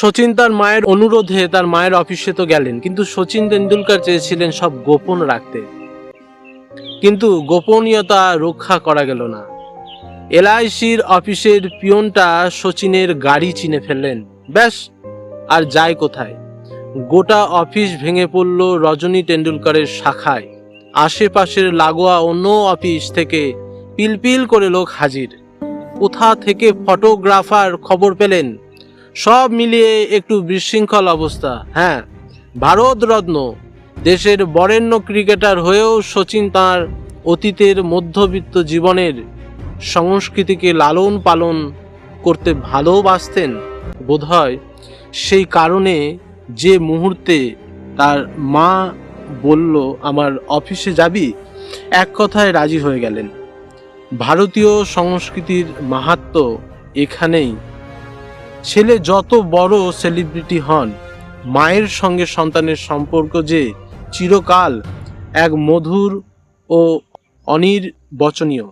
সচিন তার মায়ের অনুরোধে তার মায়ের অফিসে তো গেলেন, কিন্তু সচিন তেন্ডুলকর চেয়েছিলেন সব গোপন রাখতে। কিন্তু গোপনীয়তা রক্ষা করা গেল না। এলআইসির অফিসের পিয়নটা সচিনের গাড়ি চিনে ফেললেন। ব্যাস, আর যায় কোথায়? গোটা অফিস ভেঙে পড়ল রজনী টেন্ডুলকরের শাখায়। আশেপাশের লাগোয়া অন্য অফিস থেকে পিলপিল করে লোক হাজির। কোথা থেকে ফটোগ্রাফার খবর পেলেন? সব মিলিয়ে একটু বিশৃঙ্খল অবস্থা। হ্যাঁ, ভারতরত্ন, দেশের বরেণ্য ক্রিকেটার হয়েও সচিন তাঁর অতীতের মধ্যবিত্ত জীবনের সংস্কৃতিকে লালন পালন করতে ভালোবাসতেন। বোধহয় সেই কারণে যে মুহূর্তে তার মা বলল, আমার অফিসে যাবি, এক কথায় রাজি হয়ে গেলেন। ভারতীয় সংস্কৃতির মাহাত্ম্য এখানেই। ছেলে যত বড় সেলিব্রিটি হন, মায়ের সঙ্গে সন্তানের সম্পর্ক যে চিরকাল এক মধুর ও অনির্বচনীয়।